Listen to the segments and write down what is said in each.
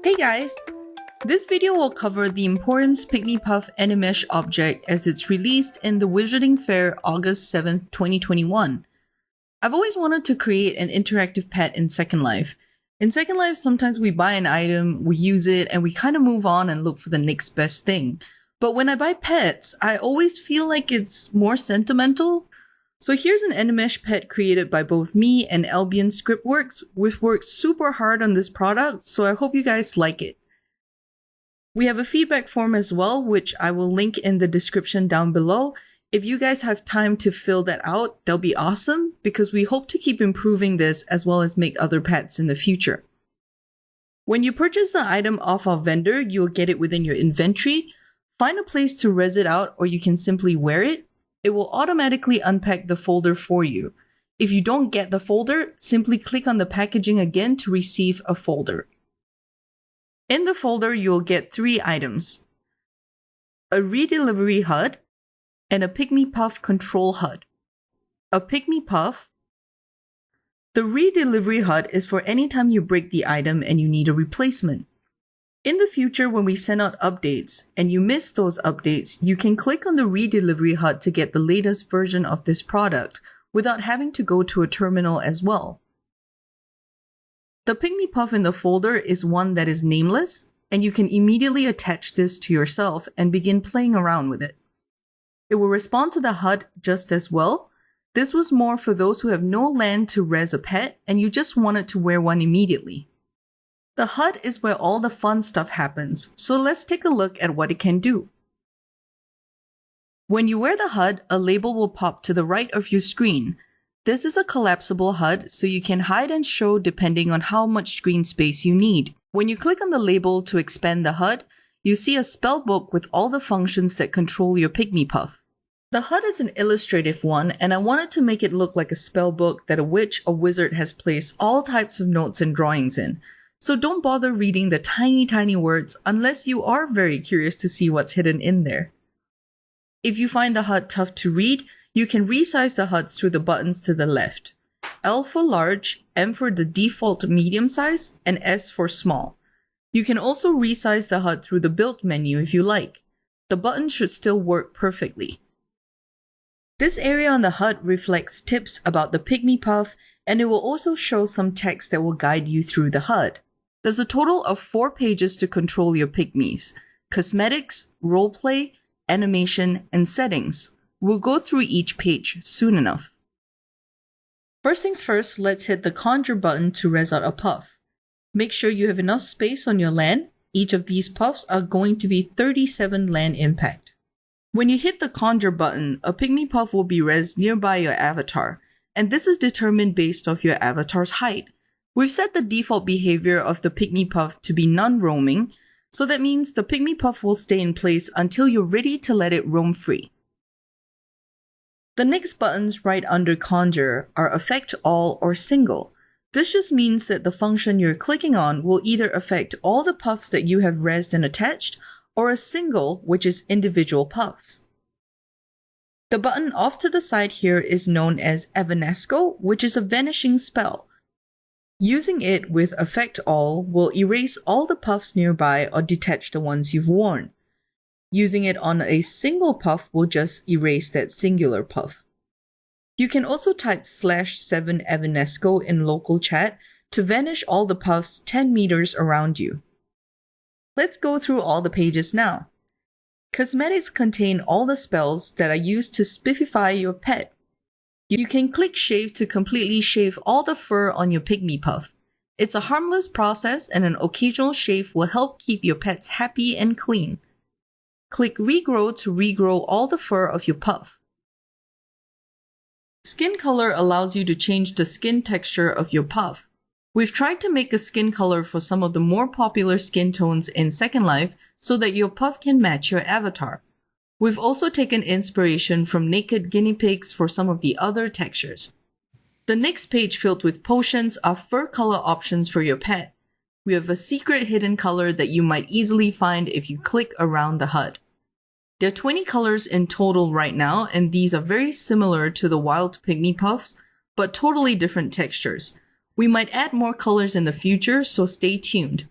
Hey guys! This video will cover the Emporium's Pygmy Puff Animesh object as it's released in the Wizarding Fair August 7th, 2021. I've always wanted to create an interactive pet in Second Life. In Second Life, sometimes we buy an item, we use it, and we kind of move on and look for the next best thing. But when I buy pets, I always feel like it's more sentimental. So here's an Animesh pet created by both me and Albion ScriptWorks. We've worked super hard on this product, so I hope you guys like it. We have a feedback form as well, which I will link in the description down below. If you guys have time to fill that out, that'll be awesome, because we hope to keep improving this as well as make other pets in the future. When you purchase the item off our vendor, you will get it within your inventory. Find a place to res it out, or you can simply wear it. It will automatically unpack the folder for you. If you don't get the folder, simply click on the packaging again to receive a folder. In the folder, you'll get 3 items: a redelivery HUD and a Pygmy Puff control HUD. A Pygmy Puff. The redelivery HUD is for any time you break the item and you need a replacement. In the future, when we send out updates and you miss those updates, you can click on the redelivery HUD to get the latest version of this product without having to go to a terminal as well. The Pygmy Puff in the folder is one that is nameless, and you can immediately attach this to yourself and begin playing around with it. It will respond to the HUD just as well. This was more for those who have no land to res a pet and you just wanted to wear one immediately. The HUD is where all the fun stuff happens, so let's take a look at what it can do. When you wear the HUD, a label will pop to the right of your screen. This is a collapsible HUD, so you can hide and show depending on how much screen space you need. When you click on the label to expand the HUD, you see a spellbook with all the functions that control your Pygmy Puff. The HUD is an illustrative one, and I wanted to make it look like a spellbook that a witch or wizard has placed all types of notes and drawings in. So don't bother reading the tiny words unless you are very curious to see what's hidden in there. If you find the HUD tough to read, you can resize the HUDs through the buttons to the left. L for large, M for the default medium size, and S for small. You can also resize the HUD through the build menu if you like. The button should still work perfectly. This area on the HUD reflects tips about the Pygmy Puff, and it will also show some text that will guide you through the HUD. There's a total of 4 pages to control your Pygmies: cosmetics, roleplay, animation, and settings. We'll go through each page soon enough. First things first, let's hit the Conjure button to res out a puff. Make sure you have enough space on your land. Each of these puffs are going to be 37 land impact. When you hit the Conjure button, a Pygmy Puff will be res nearby your avatar, and this is determined based off your avatar's height. We've set the default behavior of the Pygmy Puff to be non-roaming, so that means the Pygmy Puff will stay in place until you're ready to let it roam free. The next buttons right under Conjure are Affect All or Single. This just means that the function you're clicking on will either affect all the puffs that you have resed and attached, or a single, which is individual puffs. The button off to the side here is known as Evanesco, which is a vanishing spell. Using it with Affect All will erase all the puffs nearby or detach the ones you've worn. Using it on a single puff will just erase that singular puff. You can also type /7 Evanesco in local chat to vanish all the puffs 10 meters around you. Let's go through all the pages now. Cosmetics contain all the spells that are used to spiffify your pet. You can click Shave to completely shave all the fur on your Pygmy Puff. It's a harmless process, and an occasional shave will help keep your pets happy and clean. Click Regrow to regrow all the fur of your puff. Skin color allows you to change the skin texture of your puff. We've tried to make a skin color for some of the more popular skin tones in Second Life so that your puff can match your avatar. We've also taken inspiration from naked guinea pigs for some of the other textures. The next page filled with potions are fur color options for your pet. We have a secret hidden color that you might easily find if you click around the HUD. There are 20 colors in total right now, and these are very similar to the wild Pygmy Puffs, but totally different textures. We might add more colors in the future, so stay tuned.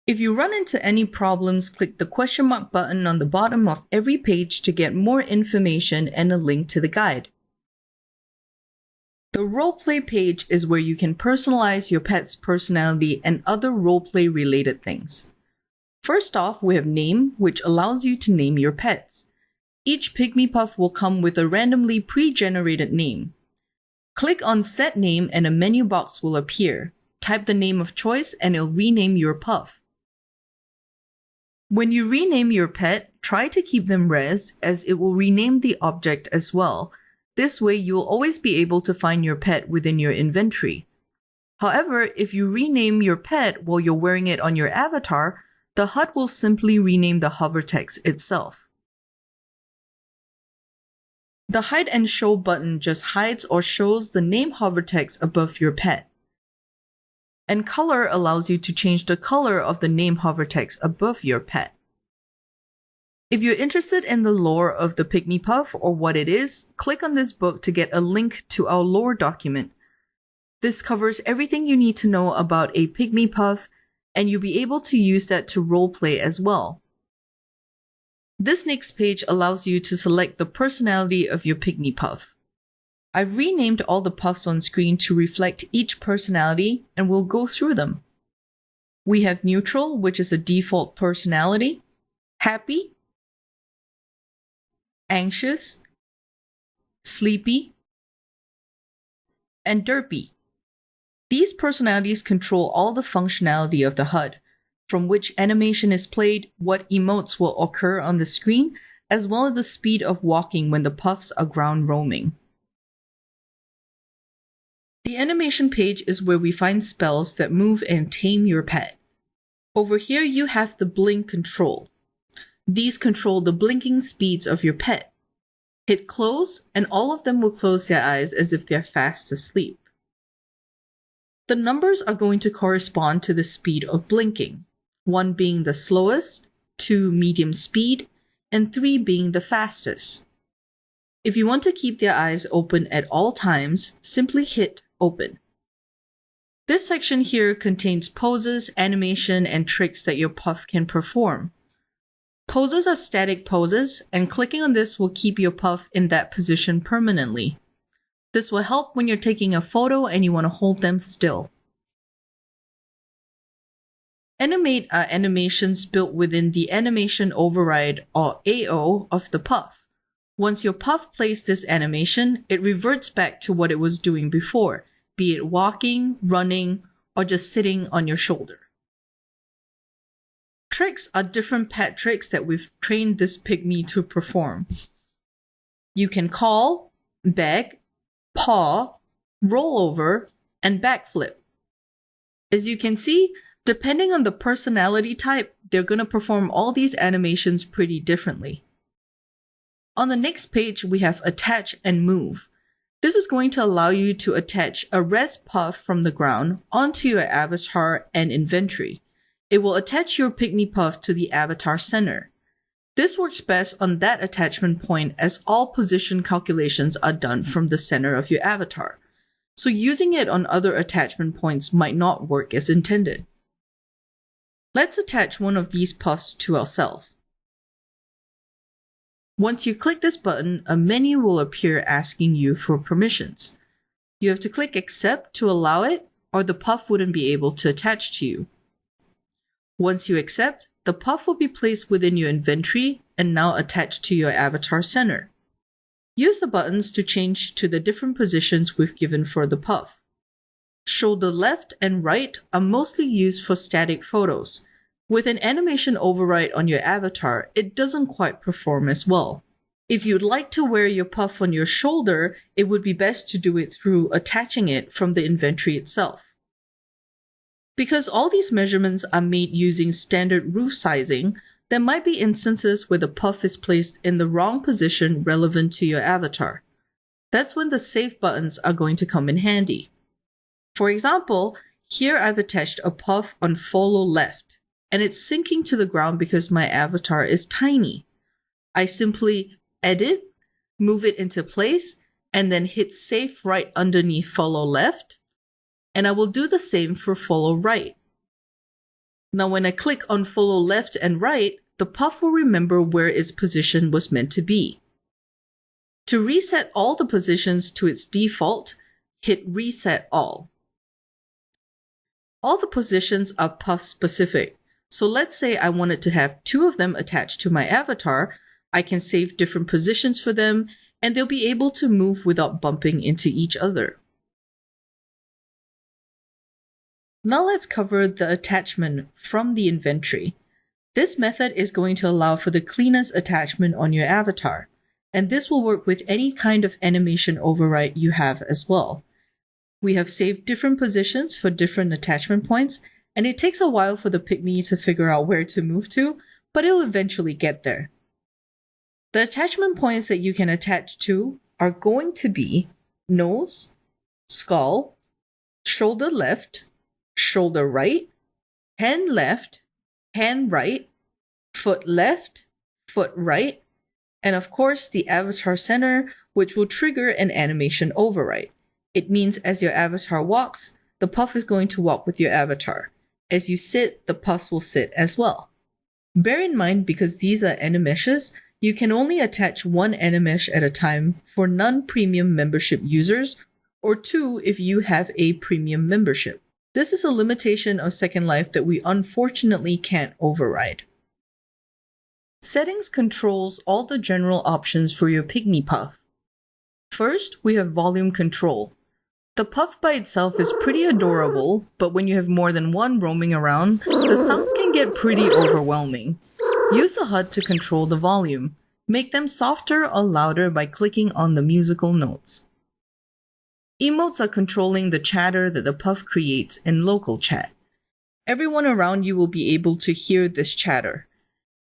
If you run into any problems, click the question mark button on the bottom of every page to get more information and a link to the guide. The Roleplay page is where you can personalize your pet's personality and other roleplay related things. First off, we have Name, which allows you to name your pets. Each Pygmy Puff will come with a randomly pre-generated name. Click on Set Name and a menu box will appear. Type the name of choice and it'll rename your puff. When you rename your pet, try to keep them res as it will rename the object as well. This way you'll always be able to find your pet within your inventory. However, if you rename your pet while you're wearing it on your avatar, the HUD will simply rename the hover text itself. The Hide and Show button just hides or shows the name hover text above your pet. And Color allows you to change the color of the name hover text above your pet. If you're interested in the lore of the Pygmy Puff or what it is, click on this book to get a link to our lore document. This covers everything you need to know about a Pygmy Puff, and you'll be able to use that to roleplay as well. This next page allows you to select the personality of your Pygmy Puff. I've renamed all the puffs on screen to reflect each personality, and we'll go through them. We have Neutral, which is a default personality, Happy, Anxious, Sleepy, and Derpy. These personalities control all the functionality of the HUD, from which animation is played, what emotes will occur on the screen, as well as the speed of walking when the puffs are ground roaming. The animation page is where we find spells that move and tame your pet. Over here you have the blink control. These control the blinking speeds of your pet. Hit close and all of them will close their eyes as if they're fast asleep. The numbers are going to correspond to the speed of blinking, 1 being the slowest, 2 medium speed, and 3 being the fastest. If you want to keep their eyes open at all times, simply hit Open. This section here contains poses, animation, and tricks that your puff can perform. Poses are static poses, and clicking on this will keep your puff in that position permanently. This will help when you're taking a photo and you want to hold them still. Animate are animations built within the animation override or AO of the puff. Once your puff plays this animation, it reverts back to what it was doing before, be it walking, running, or just sitting on your shoulder. Tricks are different pet tricks that we've trained this pygmy to perform. You can call, beg, paw, roll over, and backflip. As you can see, depending on the personality type, they're going to perform all these animations pretty differently. On the next page, we have Attach and Move. This is going to allow you to attach a res puff from the ground onto your avatar and inventory. It will attach your Pygmy Puff to the avatar center. This works best on that attachment point as all position calculations are done from the center of your avatar. So using it on other attachment points might not work as intended. Let's attach one of these puffs to ourselves. Once you click this button, a menu will appear asking you for permissions. You have to click Accept to allow it, or the puff wouldn't be able to attach to you. Once you accept, the puff will be placed within your inventory and now attached to your avatar center. Use the buttons to change to the different positions we've given for the puff. Shoulder left and right are mostly used for static photos. With an animation override on your avatar, it doesn't quite perform as well. If you'd like to wear your puff on your shoulder, it would be best to do it through attaching it from the inventory itself. Because all these measurements are made using standard roof sizing, there might be instances where the puff is placed in the wrong position relevant to your avatar. That's when the save buttons are going to come in handy. For example, here I've attached a puff on follow left, and it's sinking to the ground because my avatar is tiny. I simply edit, move it into place, and then hit save right underneath follow left, and I will do the same for follow right. Now when I click on follow left and right, the puff will remember where its position was meant to be. To reset all the positions to its default, hit Reset All. All the positions are puff specific, so let's say I wanted to have 2 of them attached to my avatar. I can save different positions for them, and they'll be able to move without bumping into each other. Now let's cover the attachment from the inventory. This method is going to allow for the cleanest attachment on your avatar, and this will work with any kind of animation override you have as well. We have saved different positions for different attachment points, and it takes a while for the Pygmy to figure out where to move to, but it'll eventually get there. The attachment points that you can attach to are going to be nose, skull, shoulder left, shoulder right, hand left, hand right, foot left, foot right, and of course the avatar center, which will trigger an animation override. It means as your avatar walks, the puff is going to walk with your avatar. As you sit, the puffs will sit as well. Bear in mind, because these are animeshes, you can only attach 1 animesh at a time for non-premium membership users, or 2 if you have a premium membership. This is a limitation of Second Life that we unfortunately can't override. Settings controls all the general options for your Pygmy puff. First, we have volume control. The puff by itself is pretty adorable, but when you have more than 1 roaming around, the sounds can get pretty overwhelming. Use the HUD to control the volume. Make them softer or louder by clicking on the musical notes. Emotes are controlling the chatter that the puff creates in local chat. Everyone around you will be able to hear this chatter.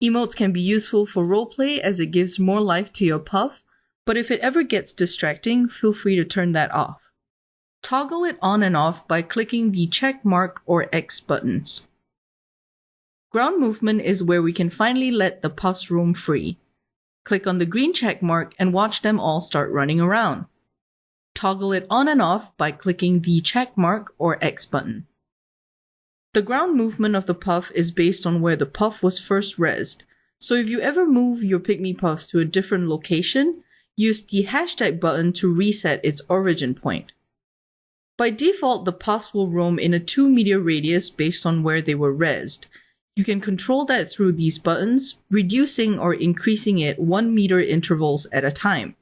Emotes can be useful for roleplay as it gives more life to your puff, but if it ever gets distracting, feel free to turn that off. Toggle it on and off by clicking the check mark or X buttons. Ground movement is where we can finally let the puffs roam free. Click on the green check mark and watch them all start running around. Toggle it on and off by clicking the check mark or X button. The ground movement of the puff is based on where the puff was first rezzed, so if you ever move your Pygmy puff to a different location, use the hashtag button to reset its origin point. By default, the puffs will roam in a 2 meter radius based on where they were rezzed. You can control that through these buttons, reducing or increasing it 1 meter intervals at a time.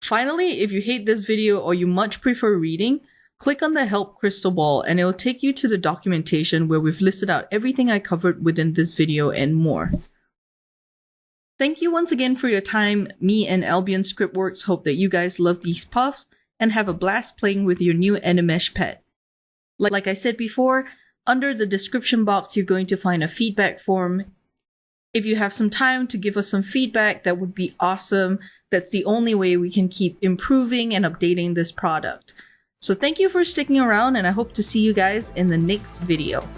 Finally, if you hate this video or you much prefer reading, click on the help crystal ball and it will take you to the documentation where we've listed out everything I covered within this video and more. Thank you once again for your time. Me and Albion ScriptWorks hope that you guys love these puffs and have a blast playing with your new Animesh pet. Like I said before, under the description box you're going to find a feedback form. If you have some time to give us some feedback, that would be awesome. That's the only way we can keep improving and updating this product. So thank you for sticking around, and I hope to see you guys in the next video.